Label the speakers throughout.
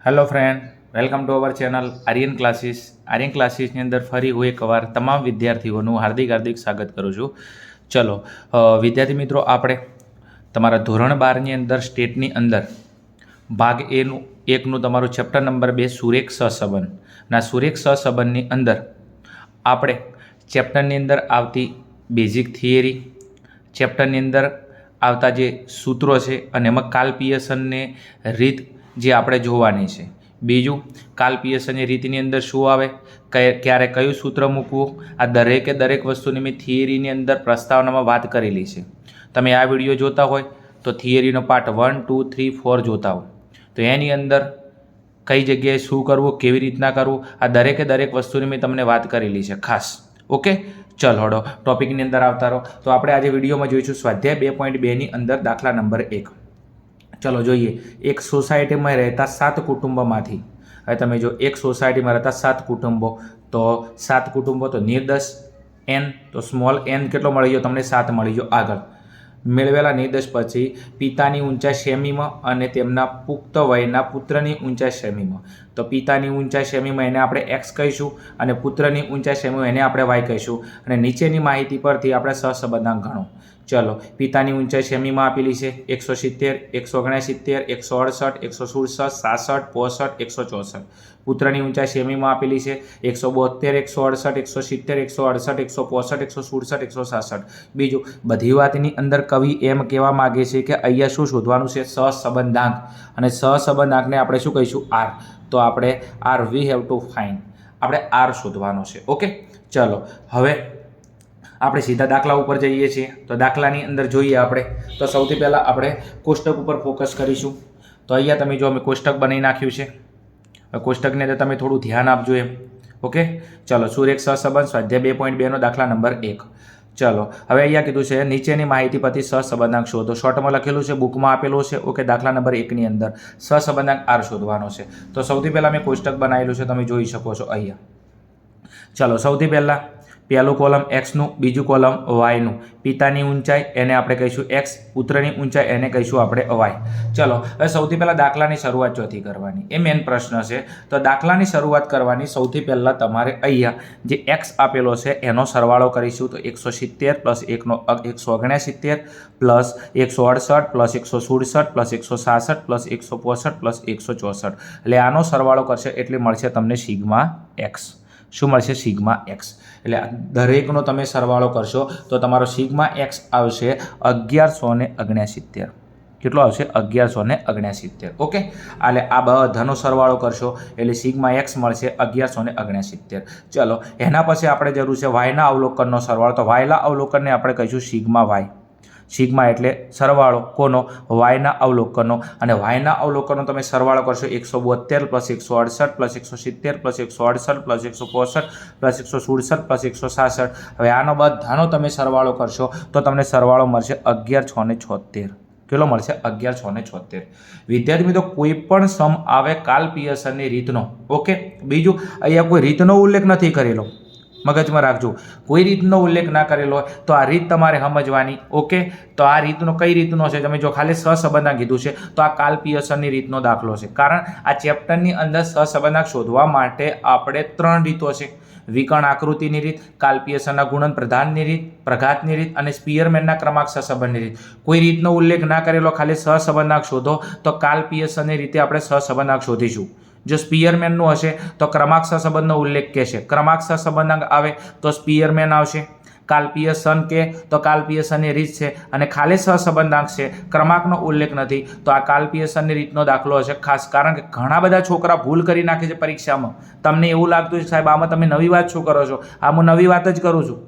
Speaker 1: Hello friend, welcome to our channel Aryan classes. Aryan ક્લાસીસની અંદર ફરી હું એકવાર તમામ વિદ્યાર્થીઓનું હાર્દિક સ્વાગત કરું છું. ચલો વિદ્યાર્થી મિત્રો, આપણે તમારા ધોરણ 12ની અંદર સ્ટેટની અંદર ભાગ એકનું તમારું ચેપ્ટર નંબર 2 સુરેખ સહસંબંધ. ના સુરેખ સહસંબંધની અંદર આપણે ચેપ્ટરની અંદર આવતી બેઝિક થિયરી, ચેપ્ટરની અંદર આવતા જે સૂત્રો છે અને એમાં કાલ્પનિયસનને રીત જે આપણે જોવાની છે. બીજું, કાલ્પનિયસનની રીતની અંદર શું આવે, ક્યારે કયું સૂત્ર મૂકવું, આ દરેક વસ્તુની મેં થિયરીની અંદર પ્રસ્તાવનામાં વાત કરેલી છે. તમે આ વિડીયો જોતા હોય તો થિયરીનો પાર્ટ 1, 2, 3, 4 જોતા હોય તો એની અંદર કઈ જગ્યાએ શું કરવું, કેવી રીતના કરવું, આ દરેક વસ્તુની મેં તમને વાત કરેલી છે ખાસ. ઓકે, ચલ હડો ટોપિકની અંદર આવતા રહો. તો આપણે આજે વિડીયોમાં જોઈશું સ્વાધ્યાય 2.2ની અંદર દાખલા નંબર 1. ચલો જોઈએ. એક સોસાયટીમાં રહેતા 7 કુટુંબોમાંથી, હવે તમે જો એક સોસાયટીમાં રહેતા 7 કુટુંબો, તો 7 કુટુંબો તો નિર્દેશ n, તો સ્મોલ n કેટલો મળી ગયો તમને? 7 મળી ગયો. આગળ મેળવેલા નિર્દેશ પછી પિતાની ઊંચાઈ સેમીમાં અને તેમના પુખ્ત વયના પુત્રની ઊંચાઈ સેમીમાં. તો પિતાની ઊંચાઈ સેમીમાં એને આપણે x કહીશું અને પુત્રની ઊંચાઈ સેમીમાં એને આપણે y કહીશું. અને નીચેની માહિતી પરથી આપણે સહસંબંધાંક ગણો. ચલો, પિતાની ઊંચાઈ સેમીમાં આપેલી છે 170, 169, 168, 167, 67, 65, 164. પુત્રની ઊંચાઈ સેમીમાં આપેલી છે 172, 168, 170, 168, 165, 167, 167. બધી વાતની અંદર કવિ એમ કહેવા માગે છે કે અહીંયા શું શોધવાનું છે? સહસંબંધાંક. અને સહસંબંધાંકને આપણે શું કહીશું? r. તો આપણે r we have to find, આપણે r શોધવાનો છે. ઓકે, ચલો હવે આપણે સીધા દાખલા ઉપર જઈએ છીએ. તો દાખલાની અંદર જોઈએ આપણે તો સૌથી પહેલાં આપણે કોષ્ટક ઉપર ફોકસ કરીશું. તો અહીંયા તમે જો અમે કોષ્ટક બનાવી નાખ્યું છે. કોષ્ટકની અંદર તમે થોડું ધ્યાન આપજો એમ. ઓકે, ચલો સુરેખ સહસંબંધ સ્વાધ્યાય 2.2નો દાખલા નંબર 1. ચલો હવે અહીંયા કીધું છે નીચેની માહિતી પરથી સહસંબંધાંક શોધો. શોર્ટમાં લખેલું છે, બુકમાં આપેલું છે. ઓકે, દાખલા નંબર 1ની અંદર સહસંબંધાંક r શોધવાનો છે. તો સૌથી પહેલાં મેં કોષ્ટક બનાવેલું છે, તમે જોઈ શકો છો અહીંયા. ચલો સૌથી પહેલાં પહેલું કોલમ એક્સનું, બીજું કોલમ વાયનું. પિતાની ઊંચાઈ એને આપણે કહીશું એક્સ, પુત્રની ઊંચાઈ એને કહીશું આપણે વાય. ચલો હવે સૌથી પહેલાં દાખલાની શરૂઆત ચોથી કરવાની, એ મેન પ્રશ્ન છે. તો દાખલાની શરૂઆત કરવાની સૌથી પહેલાં તમારે અહીંયા જે એક્સ આપેલો છે એનો સરવાળો કરીશું. તો 170 plus 169 plus 168 plus 167 plus 167 plus 165 plus 164. એટલે આનો સરવાળો કરશે એટલે મળશે તમને સિગ્મા એક્સ. શું મળશે? Sigma x. એટલે દરેકનો તમે સરવાળો કરશો તો તમારો સિગ્મા એક્સ આવશે 1169. કેટલો આવશે? 1169. ઓકે, એટલે આ બધાનો સરવાળો કરશો એટલે સિગ્મા એક્સ મળશે 1169. ચલો એના પછી આપણે જરૂર છે વાયના અવલોકનનો સરવાળો. તો વાયના અવલોકનને આપણે કહીશું સિગ્મા વાય. સિગ્મા એટલે સરવાળો કોનો? વાયના અવલોકનો. અને વાયના અવલોકનો તમે સરવાળો કરશો 172 plus 168 plus 170 plus 168 plus 165 plus 167 plus 167. હવે આનો બધાનો તમે સરવાળો કરશો તો તમને સરવાળો મળશે 1176. કેટલો મળશે? 1176. વિદ્યાર્થી મિત્રો, કોઈ પણ સમ આવે કાલ્પનિયસનની રીતનો. ઓકે, બીજું અહીંયા કોઈ રીતનો ઉલ્લેખ નથી કરેલો, મગજમાં રાખજો. કોઈ રીતનો ઉલ્લેખ ના કરેલો હોય તો આ રીત તમારે સમજવાની. ઓકે, તો આ રીતનો કઈ રીતનો છે? તમે જો ખાલી સહસંબંધાંક કીધું છે તો આ કાલ્પનિયસનની રીતનો દાખલો છે. કારણ આ ચેપ્ટરની અંદર સહસંબંધાંક શોધવા માટે આપણે 3 રીતો છે: વિકર્ણ આકૃતિની રીત, કાલ્પનિયસનના ગુણન પ્રધાનની રીત, પ્રઘાતની રીત અને સ્પિયરમેનના ક્રમાંક સહસંબંધની રીત. કોઈ રીતનો ઉલ્લેખ ના કરેલો, ખાલી સહસંબંધાંક શોધો તો કાલ્પનિયસનની રીતે આપણે સહસંબંધાંક શોધીશું. જો સ્પિયરમેનનું હશે તો ક્રમાંક સહસંબંધનો ઉલ્લેખ કહેશે, ક્રમાંક સહસંબંધાંક આવે તો સ્પિયરમેન આવશે. કાલ્પનિયસન કે તો કાલ્પનિયસનની રીત છે અને ખાલી સહસંબંધાંક છે, ક્રમાંકનો ઉલ્લેખ નથી, તો આ કાલ્પનિયસનની રીતનો દાખલો હશે ખાસ. કારણ કે ઘણા બધા છોકરા ભૂલ કરી નાખે છે પરીક્ષામાં. તમને એવું લાગતું છે સાહેબ આમાં તમે નવી વાત શું કરો છો? આ હું નવી વાત જ કરું છું.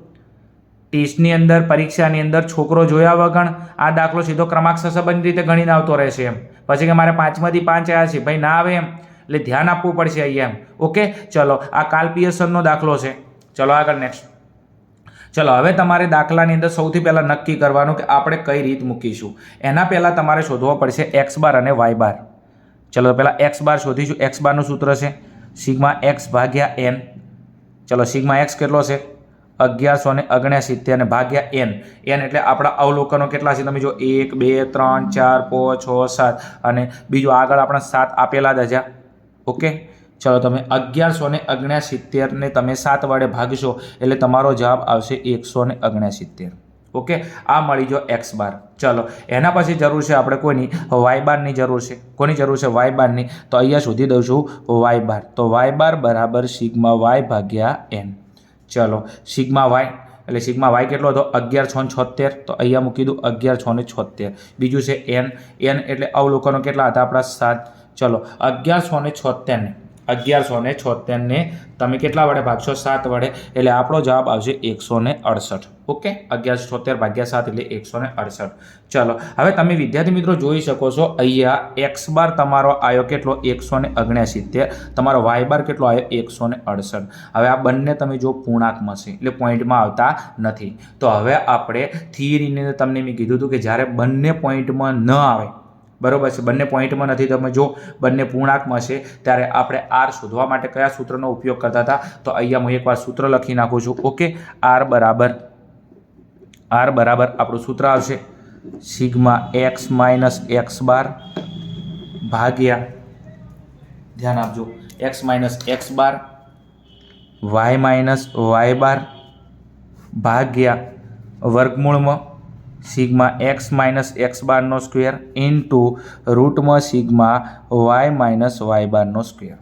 Speaker 1: ટેસ્ટની અંદર, પરીક્ષાની અંદર છોકરો જોયા વગર આ દાખલો સીધો ક્રમાંક સહસંબંધની રીતે ગણીને આવતો રહેશે એમ. પછી કે મારે 5માંથી 5 આવ્યા છે, ભાઈ ના આવે એમ. એટલે ધ્યાન આપવું પડશે અહીંયા એમ. ઓકે, ચલો આ કાલ્પનિયસનનો દાખલો છે. ચલો આગળ નેક્સ્ટ. ચલો હવે તમારે દાખલાની અંદર સૌથી પહેલાં નક્કી કરવાનું કે આપણે કઈ રીત મૂકીશું. એના પહેલાં તમારે શોધવો પડશે એક્સ બાર અને વાય બાર. ચલો પહેલાં એક્સ બાર શોધીશું. એક્સ બારનું સૂત્ર છે સિગ્મા એક્સ ભાગ્યા એન. ચલો સિગ્મા એક્સ કેટલો છે? 1169 અને ભાગ્યા એન. એન એટલે આપણા અવલોકનો કેટલા છે? તમે જો 1, 2, 3, 4, 5, 6, 7 અને બીજું આગળ આપણા 7 આપેલા જ હજા. ઓકે, ચલો તમે 1169 ને તમે 7 વડે ભાગશો એટલે તમારો જવાબ આવશે 169. ઓકે, આ મળી ગયો એક્સ બાર. ચલો એના પછી જરૂર છે આપણે કોઈની વાય બારની જરૂર છે. કોની જરૂર છે? વાય બારની. તો અહીંયા શોધી દઉં છું વાય બાર. તો વાય બાર બરાબર સિગ્મા વાય ભાગ્યા એન. ચલો સિગ્મા વાય એટલે સિગ્મા વાય કેટલો હતો? 1176. તો અહીંયા મૂકી દઉં 1176. બીજું છે એન. એન એટલે અવલોકનો કેટલા હતા આપણા? 7. ચલો 1176 ને તમે કેટલા વડે ભાગશો? 7 વડે. એટલે આપણો જવાબ આવશે 168. ઓકે, 1176 ભાગ્યા 7 એટલે 168. ચલો હવે તમે વિદ્યાર્થી મિત્રો જોઈ શકો છો અહીંયા એક્સ બાર તમારો આવ્યો કેટલો? 169. તમારો વાય બાર કેટલો આવ્યો? 168. હવે આ બંને તમે જો પૂર્ણાંકમાં છે એટલે પોઈન્ટમાં આવતા નથી. તો હવે આપણે થિયરીની અંદર તમને મેં કીધું હતું કે જ્યારે બંને પોઈન્ટમાં ન આવે, બરોબર છે, બંને પોઈન્ટમાં નથી, તમે જો બંને પૂર્ણાંકમાં છે ત્યારે આપણે આર શોધવા માટે કયા સૂત્રનો ઉપયોગ કરતા હતા? તો અહીંયા હું એકવાર સૂત્ર લખી નાખું છું. ઓકે, આર બરાબર આપણું સૂત્ર આવશે sigma x minus x bar ભાગ્યા, ધ્યાન આપજો, x minus x bar y minus y bar ભાગ્યા વર્ગમૂળમાં સિગ્મા એક્સ માઇનસ એક્સ બારનો સ્ક્વેર ઇન્ટુ રૂટમાં સિગ્મા વાય માઇનસ વાય બારનો સ્ક્વેર.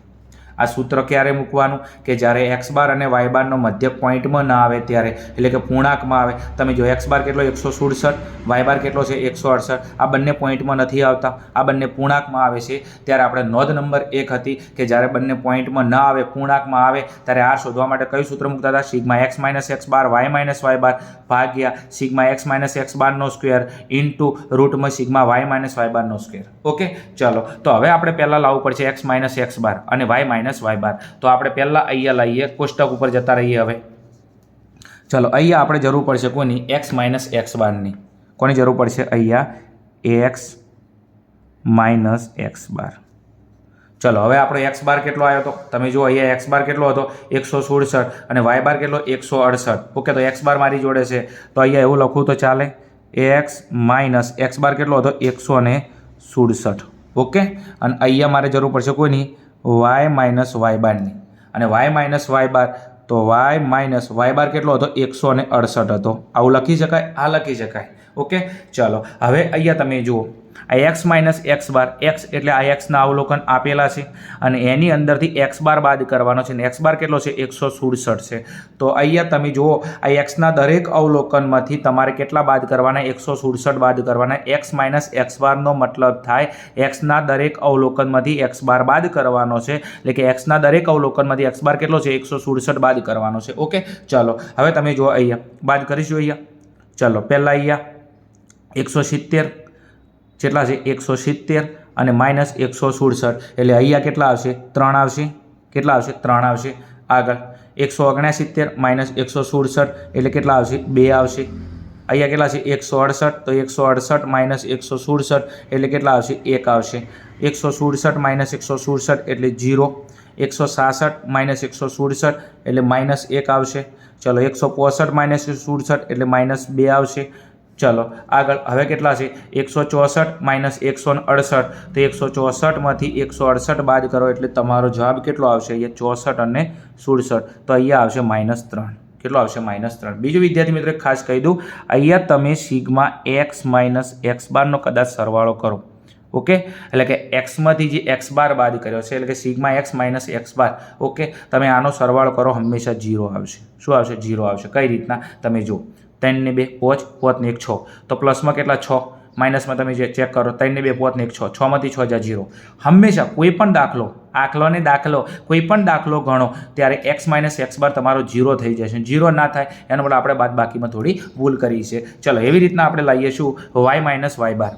Speaker 1: આ સૂત્ર ક્યારે મૂકવાનું? કે જ્યારે એક્સ બાર અને વાય બારનો મધ્ય પોઈન્ટમાં ના આવે ત્યારે, એટલે કે પૂર્ણાંકમાં આવે. તમે જો એક્સ બાર કેટલો? 167. વાય બાર કેટલો છે? 168. આ બંને પોઈન્ટમાં નથી આવતા, આ બંને પૂર્ણાંકમાં આવે છે. ત્યારે આપણે નોંધ નંબર 1 હતી કે જ્યારે બંને પોઈન્ટમાં ન આવે, પૂર્ણાંકમાં આવે, ત્યારે આ શોધવા માટે કયું સૂત્ર મૂકતા હતા? Sigma x minus x bar y minus y bar ભાગ્યા સિગ્મા એક્સ માઇનસ એક્સ બારનો સ્ક્વેર ઇન્ટુ રૂટમાં સિગ્મા વાય માઇનસ વાય બારનો સ્ક્વેર. ઓકે, ચલો તો હવે આપણે પહેલાં લાવવું પડશે એક્સ માઇનસ એક્સ બાર અને વાય માઇનસ વાય બાર. તો આપણે પહેલાં અહીંયા લાવીએ, કોષ્ટક ઉપર જતા રહીએ. હવે ચલો અહીંયા આપણે જરૂર પડશે કોની? એક્સ માઇનસ એક્સ બારની. કોની જરૂર પડશે? અહીંયા એક્સ માઇનસ એક્સ બાર. ચલો હવે આપણો એક્સ બાર કેટલો આવ્યો હતો? તમે જો અહીંયા એક્સ બાર કેટલો હતો? 167 અને વાય બાર કેટલો? 168. ઓકે, તો એક્સ બાર મારી જોડે છે તો અહીંયા એવું લખું તો ચાલે. એક્સ માઇનસ એક્સ બાર કેટલો હતો? 167. ઓકે, અને અહીંયા મારે જરૂર પડશે કોઈની? વાય માઇનસ વાય બારની. અને વાય માઇનસ વાય બાર, તો વાય માઇનસ વાય બાર કેટલો હતો? 168 હતો. આવું લખી શકાય? આ લખી શકાય. ઓકે, ચલો હવે અહીંયા તમે જુઓ આ એક્સ માઇનસ એક્સ બાર, એક્સ એટલે આ એક્સના અવલોકન આપેલા છે અને એની અંદરથી એક્સ બાર બાદ કરવાનો છે. ને એક્સ બાર કેટલો છે? 167 છે. તો અહીંયા તમે જુઓ આ એક્સના દરેક અવલોકનમાંથી તમારે કેટલા બાદ કરવાના? 167 બાદ કરવાના. એક્સ માઇનસ એક્સ બારનો મતલબ થાય એક્સના દરેક અવલોકનમાંથી એક્સ બાર બાદ કરવાનો છે. એટલે કે એક્સના દરેક અવલોકનમાંથી એક્સ બાર કેટલો છે? 167 બાદ કરવાનો છે. ઓકે, ચલો હવે તમે જુઓ અહીંયા બાદ કરીશું. અહીંયા ચલો પહેલાં અહીંયા 170 કેટલા છે? 170 અને માઇનસ 167 એટલે અહીંયા કેટલા આવશે? 3 આવશે. કેટલા આવશે? 3 આવશે. આગળ 169 માઇનસ 167 એટલે કેટલા આવશે? 2 આવશે. અહીંયા કેટલા છે? 168. તો 168 માઇનસ 167 એટલે કેટલા આવશે? 1 આવશે. 167 માઇનસ 167 એટલે 0. 167 માઇનસ 167 એટલે માઇનસ 1 આવશે. ચલો 165 માઇનસ 167 એટલે માઇનસ 2 આવશે. ચલો આગળ હવે કેટલા છે? 164 માઇનસ 168. તો 164માંથી 168 બાદ કરો એટલે તમારો જવાબ કેટલો આવશે? અહીંયા 64 અને 67. તો અહીંયા આવશે -3. કેટલો આવશે? -3. બીજું વિદ્યાર્થી મિત્રો ખાસ કહી દઉં, અહીંયા તમે સિગ્મા એક્સ માઇનસ એક્સ બારનો કદાચ સરવાળો કરો. ઓકે, એટલે કે એક્સમાંથી જે એક્સ બાર બાદ કર્યો છે એટલે કે સિગ્મા એક્સ માઇનસ એક્સ બાર. ઓકે, તમે આનો સરવાળો કરો હંમેશા 0 આવશે. શું આવશે? 0 આવશે. કઈ રીતના? તમે જુઓ 3 ને 2 5, 5 ને 1 6. તો પ્લસમાં કેટલા? 6. માઇનસમાં તમે જે ચેક કરો 3 ને 2 5 ને 1 6. 6 માંથી 6 જાય 0. હંમેશા કોઈ પણ દાખલો કોઈ પણ દાખલો ગણો ત્યારે એક્સ માઇનસ એક્સ બાર તમારો 0 થઈ જશે. 0 ના થાય એનો બદલે આપણે બાદ બાકીમાં થોડી ભૂલ કરી છે. ચલો એવી રીતના આપણે લાવીએ શું? Y minus y bar.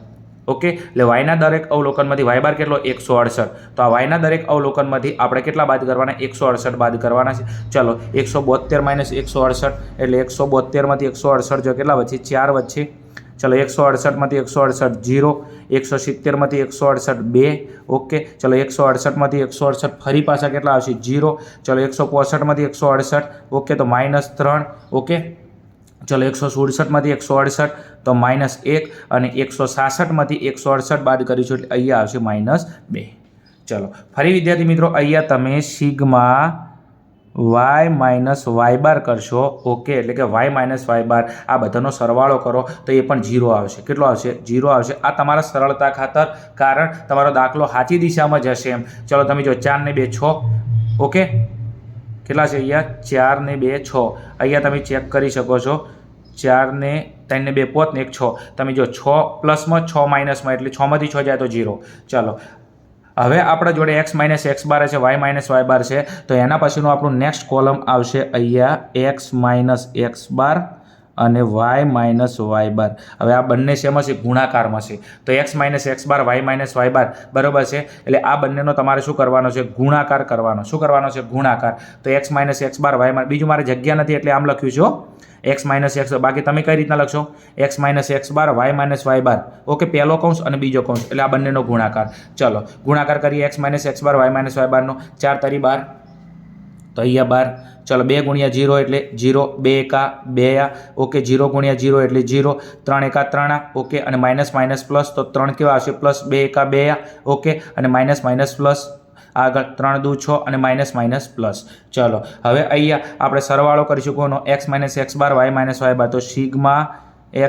Speaker 1: Okay, એટલે વાયના દરેક અવલોકનમાંથી વાય બાર કેટલો? 168. તો આ વાયના દરેક અવલોકનમાંથી આપણે કેટલા બાદ કરવાના? 168 બાદ કરવાના છે. ચલો 172 માઇનસ 168 એટલે 172માંથી 168 જો કેટલા વચ્ચે? 4 વચ્ચે. ચલો 168માંથી 168 0. 170માંથી 168 2. ઓકે, ચલો 168માંથી 168 ફરી પાછા કેટલા આવશે? 0. ચલો 165માંથી 168. ઓકે, તો -3. ઓકે, ચલો 167માંથી 168 તો -1 અને 166માંથી 168 બાદ કરીશું એટલે અહીંયા આવશે -2. ચલો ફરી વિદ્યાર્થી મિત્રો અહીંયા તમે સિગ્મા વાય માઇનસ વાય બાર કરશો. ઓકે, એટલે કે વાય માઇનસ વાય બાર આ બધાનો સરવાળો કરો તો એ પણ 0 આવશે. કેટલો આવશે? 0 આવશે. આ તમારા સરળતા ખાતર, કારણ તમારો દાખલો સાચી દિશામાં જશે એમ. ચલો તમે જો 4 ને 2 6. ઓકે, કેટલા છે અહીંયા? 4 ને 2 6. અહીંયા તમે ચેક કરી શકો છો. 4 ને 3 ને 2 5 ને 1 6. તમે જો 6 પ્લસમાં 6 માઇનસમાં, એટલે 6 માંથી 6 જાય તો 0. ચલો હવે આપણા જોડે x માઇનસ એક્સ બાર છે, y માઇનસ વાય બાર છે, તો એના પછીનું આપણું નેક્સ્ટ કોલમ આવશે અહીંયા x માઇનસ એક્સ બાર અને y માઇનસ વાય બાર. હવે આ બંને શેમાં છે? ગુણાકારમાં છે. તો x minus x bar, y minus y બાર, બરાબર છે. એટલે આ બંનેનો તમારે શું કરવાનો છે? ગુણાકાર કરવાનો. શું કરવાનો છે? ગુણાકાર. તો x minus x bar, y minus, બીજું મારે જગ્યા નથી એટલે આમ લખ્યું છે x માઇનસ એક્સ. બાકી તમે કઈ રીતના લખશો? x minus x bar, y minus y bar. Okay, પહેલો કૌંસ અને બીજો કૌંસ, એટલે આ બંનેનો ગુણાકાર. ચલો ગુણાકાર કરીએ x minus x bar, y minus y બારનો. 4 તરી 12, તો અહીંયા 12. ચલો 2 ગુણ્યા 0 એટલે 0, 2 એકા 2. ઓકે, 0 ગુણ્યા 0 એટલે 0, 3 એકા 3. ઓકે, અને માઇનસ માઇનસ પ્લસ, તો 3 કેવા આવશે? પ્લસ, 2 એકા 2. ઓકે, અને માઇનસ માઇનસ પ્લસ, આગળ 3 દુ 6 અને માઇનસ માઇનસ પ્લસ. ચલો હવે અહીંયા આપણે સરવાળો કરીશું કોનો? x minus x bar, y minus y bar. તો સિગ્મા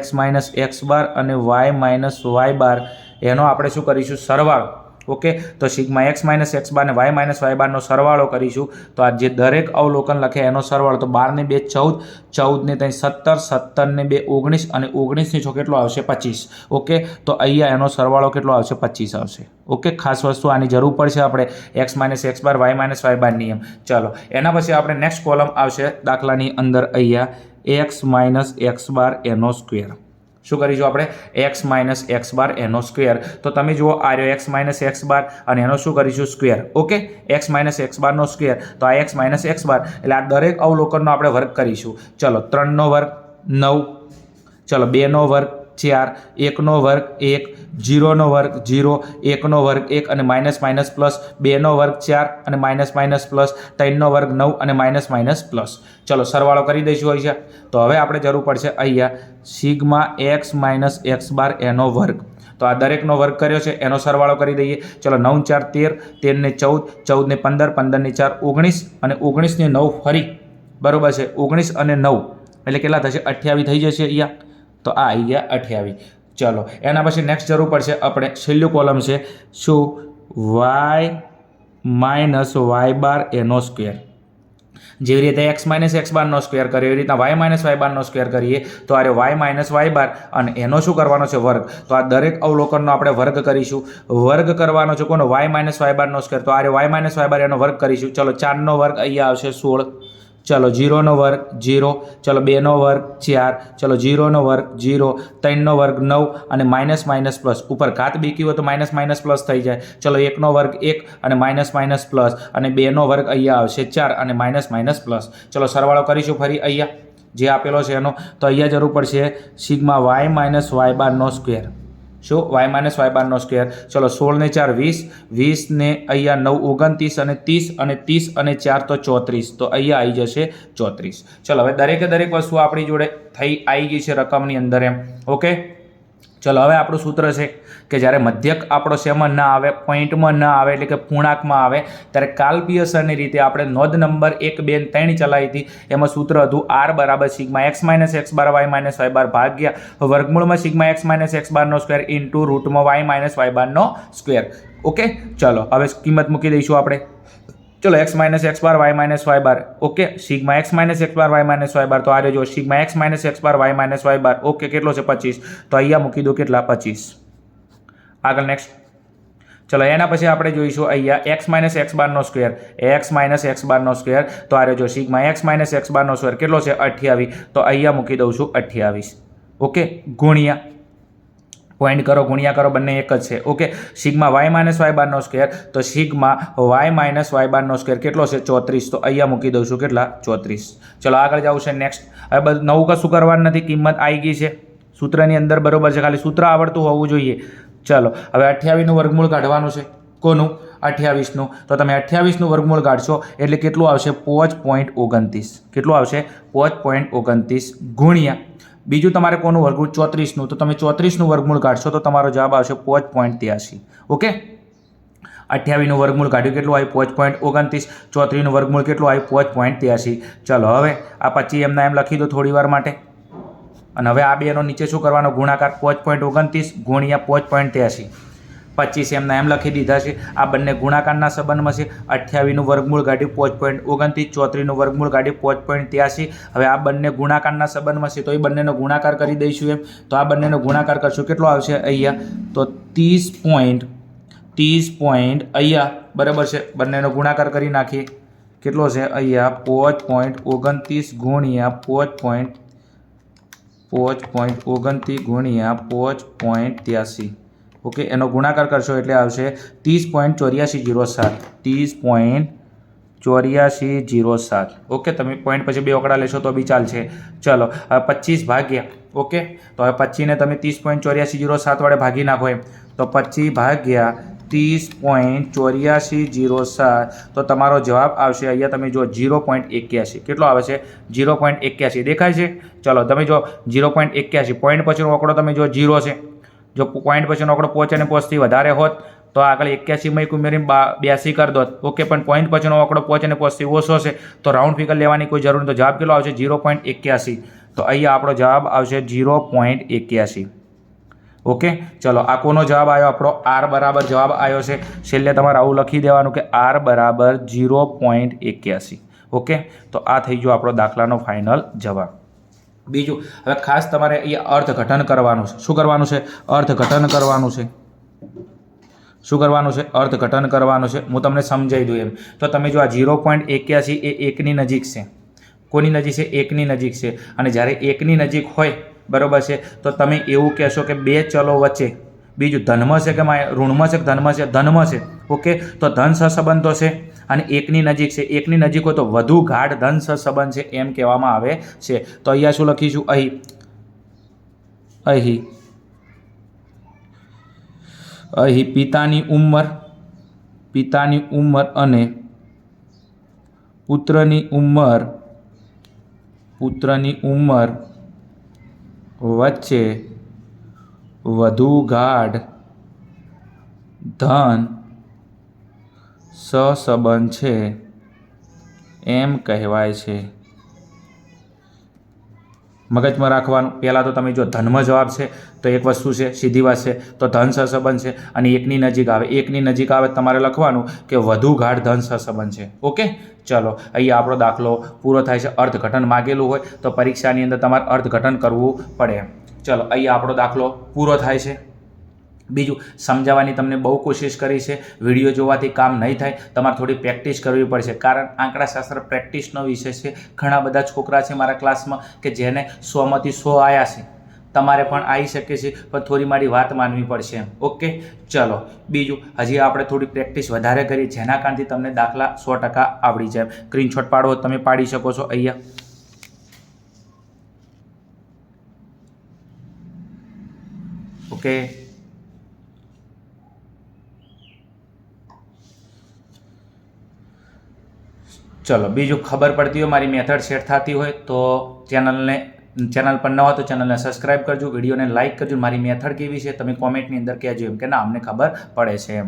Speaker 1: x માઇનસ એક્સ બાર અને y માઇનસ વાય બાર એનો આપણે શું કરીશું? સરવાળો. ઓકે, તો સિગ્મા x માઇનસ એક્સ બાર અને y માઇનસ વાય બારનો સરવાળો કરીશું. તો આ જે દરેક અવલોકન લખે એનો સરવાળો. તો 12 ને 2 14, 14 ને 3 17, 17 ને 2 19 અને 19 ની 6 કેટલો આવશે? 25. ઓકે, તો અહીંયા એનો સરવાળો કેટલો આવશે? 25 આવશે. ઓકે, ખાસ વસ્તુ આની જરૂર પડશે આપણે x minus x bar, y minus y બાર નિયમ. ચલો એના પછી આપણે નેક્સ્ટ કોલમ આવશે દાખલાની અંદર અહીંયા x માઇનસ એક્સ બાર એનો સ્ક્વેર. શું કરીશું આપણે? x માઇનસ એક્સ બાર એનો સ્ક્વેર. તો તમે જુઓ આ રહ્યો x માઇનસ એક્સ બાર અને એનો શું કરીશું? Square. Okay, x minus x બારનો સ્ક્વેર. તો આ x માઇનસ એક્સ બાર એટલે આ દરેક અવલોકનનો આપણે વર્ગ કરીશું. ચલો 3નો વર્ગ 9, ચલો 2નો વર્ગ 4, 1નો વર્ગ 1, 0નો વર્ગ 0, 1નો વર્ગ 1 અને માઇનસ માઇનસ પ્લસ, 2નો વર્ગ 4 અને માઇનસ માઇનસ પ્લસ, 3નો વર્ગ 9 અને માઇનસ માઇનસ પ્લસ. ચલો સરવાળો કરી દઈશું અહીંયા. તો હવે આપણે જરૂર પડશે અહીંયા સિગ્મા x માઇનસ એક્સ બાર એનો વર્ગ. તો આ દરેકનો વર્ગ કર્યો છે એનો સરવાળો કરી દઈએ. ચલો 9 4 13, 13 ને 14, 14 ને 15, 15 ને 4 19 અને 19 ને 9 ફરી, બરોબર છે. 19 અને 9 એટલે કેટલા થશે? 28 થઈ જશે અહીંયા. તો આ આવી ગયા 28. ચલો એના પછી નેક્સ્ટ જરૂર પડશે આપણે છેલ્લું કોલમ છે શું? y માઇનસ વાય બાર એનો સ્ક્વેર. જેવી રીતે x માઇનસ એક્સ બારનો સ્ક્વેર કર્યો એવી રીતના y માઇનસ વાય બારનો સ્ક્વેર કરીએ. તો આ y માઇનસ વાય બાર અને એનો શું કરવાનો છે? વર્ગ. તો આ દરેક અવલોકનનો આપણે વર્ગ કરીશું. વર્ગ કરવાનો છે કોનો? y માઇનસ વાય બારનો સ્ક્વેર. તો આ y માઇનસ વાય બાર એનો વર્ગ કરીશું. ચલો 4નો વર્ગ અહીંયા આવશે 16. ચલો 0નો વર્ગ 0, ચલો 2નો વર્ગ 4, ચલો 0નો વર્ગ 0, 3નો વર્ગ 9 અને માઇનસ માઇનસ પ્લસ. ઉપર ઘાત બેકી હોય તો માઇનસ માઇનસ પ્લસ થઈ જાય. ચલો 1નો વર્ગ 1 અને માઇનસ માઇનસ પ્લસ અને 2નો વર્ગ અહીંયા આવશે 4 અને માઇનસ માઇનસ પ્લસ. ચલો સરવાળો કરીશું ફરી અહીંયા જે આપેલો છે એનો. તો અહીંયા જરૂર પડશે સિગ્મા y માઇનસ વાય બારનો સ્ક્વેર. શું? y માઇનસ વાય બારનો સ્ક્વેર. ચલો 16 ને 4 20, 20 ને અહીંયા 9 29 અને 30 અને 30 અને 4 તો 34. તો અહીંયા આવી જશે 34. ચલો હવે દરેકે દરેક વસ્તુ આપણી જોડે આવી ગઈ છે રકમની અંદર એમ. ઓકે, ચલો હવે આપણું સૂત્ર છે કે જ્યારે મધ્યક આપણો શેમાં ના આવે? પોઈન્ટમાં ના આવે, એટલે કે પૂર્ણાંકમાં આવે, ત્યારે કાલ્પિયસરની રીતે આપણે નોંધ નંબર 1 2 અને 3 ચલાવી હતી. એમાં સૂત્ર હતું r બરાબર sigma x minus x bar y minus y bar ભાગ્યા વર્ગમૂળમાં સિગ્મા x માઇનસ એક્સ બારનો સ્ક્વેર ઇન્ટુ રૂટમાં y માઇનસ વાય બારનો સ્ક્વેર. ઓકે, ચલો હવે કિંમત મૂકી દઈશું આપણે. ચલો x minus x bar y minus y bar. Okay, sigma x minus x bar y minus y bar. તો આ જો sigma x minus x bar y minus y bar. Okay, કેટલો છે? 25. તો અહીંયા મૂકી દો કેટલા? 25. આગળ નેક્સ્ટ. ચલો એના પછી આપણે જોઈશું અહીંયા x માઇનસ એક્સ બારનો સ્ક્વેર. x માઇનસ એક્સ બારનો સ્ક્વેર. તો આ જો સિગ્મા x માઇનસ એક્સ બારનો સ્ક્વેર કેટલો છે? 28. તો અહીંયા મૂકી દઉં છું 28. ઓકે, ગુણ્યા પોઈન્ટ કરો, ગુણ્યા કરો, બંને એક જ છે. Okay, sigma y minus y બારનો સ્ક્વેર. તો સિગ્મા y માઇનસ વાય બારનો સ્ક્વેર કેટલો છે? 34. તો અહીંયા મૂકી દઉં છું કેટલા? 34. ચલો આગળ જવું છે નેક્સ્ટ. હવે બધું નવું કશું કરવાનું નથી, કિંમત આવી ગઈ છે સૂત્રની અંદર, બરોબર છે. ખાલી સૂત્ર આવડતું હોવું જોઈએ. ચલો હવે 28નું વર્ગમૂળ કાઢવાનું છે. કોનું? 28નું. તો તમે 28નું વર્ગમૂળ કાઢશો એટલે કેટલું આવશે? 5.29. કેટલું આવશે? 5.29 ગુણ્યા બીજું તમારે કોનું વર્ગમૂળ? 34નું. તો તમે 34નું વર્ગમૂળ કાઢશો તો તમારો જવાબ આવશે 5.83. ઓકે, 28નું વર્ગમૂળ કાઢ્યું કેટલું આવ્યું 5.29. 34નું વર્ગમૂળ કેટલું આવ્યું 5.83. ચલો હવે આ 25 એમના એમ લખી દો થોડી વાર માટે. અને હવે આ બેનો નીચે શું કરવાનો ગુણાકાર 5.29 ગુણ્યા 5.83. 25 એમના એમ લખી દીધા છે. આ બંને ગુણાકારના સંબંધમાં છે. 28નું વર્ગમૂળ કાઢ્યું 5.29. 34નું વર્ગમૂળ કાઢ્યું 5.83. હવે આ બંને ગુણાકારના સંબંધમાં છે તો એ બંનેનો ગુણાકાર કરી દઈશું એમ. તો આ બંનેનો ગુણાકાર કરશું કેટલો આવશે અહીંયા તો 30 અહીંયા બરાબર છે. બંનેનો ગુણાકાર કરી નાખીએ કેટલો છે અહીંયા 5.29 ગુણ્યા 5.29 ગુણ્યા 5.83. ઓકે એનો ગુણાકાર કરશો એટલે આવશે 30.8407. 30.8407. ઓકે તમે પોઈન્ટ પછી 2 આંકડા લેશો તો બી ચાલશે. ચલો હવે 25 ભાગ્યા ઓકે તો હવે 25ને તમે 30.8407 વડે ભાગી નાખો એમ તો 25 ભાગ્યા 30.8407 તો તમારો જવાબ આવશે અહીંયા તમે જો 0.81. કેટલો આવે છે 0.81 દેખાય છે. ચલો તમે જો 0.81 પોઈન્ટ પછીનો આંકડો તમે જો 0 છે. જો પોઈન્ટ પછીનો આંકડો 5 અને 5થી વધારે હોત તો આગળ 81માં ઉમેરીને 82 કરી દોત. ઓકે પણ પોઈન્ટ પછીનો આંકડો 5 અને 5થી ઓછો છે તો રાઉન્ડ ફિગર લેવાની કોઈ જરૂર નથી. તો જવાબ કેટલો આવશે 0.81. તો અહીંયા આપણો જવાબ આવશે 0.81. ઓકે ચલો આ કોનો જવાબ આવ્યો આપણો આર બરાબર જવાબ આવ્યો છે. છેલ્લે તમારે આવું લખી દેવાનું કે આર બરાબર 0.81. ઓકે તો આ થઈ ગયો આપણો દાખલાનો ફાઇનલ જવાબ. બીજું હવે ખાસ તમારે અહીંયા અર્થઘટન કરવાનું છે. શું કરવાનું છે અર્થઘટન કરવાનું છે. શું કરવાનું છે અર્થઘટન કરવાનું છે. હું તમને સમજાવી દઉં એમ તો તમે જો આ 0.81 એ 1ની નજીક છે. કોની નજીક છે 1ની નજીક છે. અને જ્યારે 1ની નજીક હોય બરાબર છે તો તમે એવું કહેશો કે બે ચલો વચ્ચે બીજું ધનમાં છે કે ઋણમાં છે કે ધનમાં છે ધનમાં છે. ઓકે તો ધન સહસંબંધો છે અને 1ની નજીક છે. 1ની નજીક હોય તો વધુ ગાઢ ધન સહસંબંધ છે એમ કહેવામાં આવે છે. તો અહીંયા શું લખીશું અહીં પિતાની ઉંમર અને પુત્રની ઉંમર વચ્ચે વધુ ગાઢ ધન સહસંબંધ છે એમ કહેવાય છે. મગજમાં રાખવાનું પહેલાં તો તમે જો ધનમાં જવાબ છે તો એક વસ્તુ છે સીધી વાત છે તો ધન સહસંબંધ છે અને 1ની નજીક આવે. 1ની નજીક આવે તમારે લખવાનું કે વધુ ગાઢ ધન સહસંબંધ છે. ઓકે ચલો અહીંયા આપણો દાખલો પૂરો થાય છે. અર્થઘટન માગેલું હોય તો પરીક્ષાની અંદર તમારે અર્થઘટન કરવું પડે. ચલો અહીંયા આપણો દાખલો પૂરો થાય છે. બીજું સમજાવવાની તમને બહુ કોશિશ કરી છે. વિડીયો જોવાથી કામ નહીં થાય. તમારે થોડી પ્રેક્ટિસ કરવી પડશે કારણ આંકડાશાસ્ત્ર પ્રેક્ટિસનો વિષય છે. ઘણા બધા છોકરા છે મારા ક્લાસમાં કે જેને 100માંથી 100 આવ્યા છે. તમારે પણ આવી શકે છે પણ થોડી મારી વાત માનવી પડશે. ઓકે ચલો બીજું હજી આપણે થોડી પ્રેક્ટિસ વધારે કરીએ જેના કારણથી તમને દાખલા 100% આવડી જાય. સ્ક્રીનશોટ પાડો તમે પાડી શકો છો અહીંયા. ઓકે ચલો બીજું ખબર પડતી હોય મારી મેથડ સેટ થતી હોય તો ચેનલ પર ન હોય તો ચેનલને સબસ્ક્રાઈબ કરજો. વિડીયોને લાઇક કરજો. મારી મેથડ કેવી છે તમે કોમેન્ટની અંદર કહેજો એમ કે ના અમને ખબર પડે છે એમ.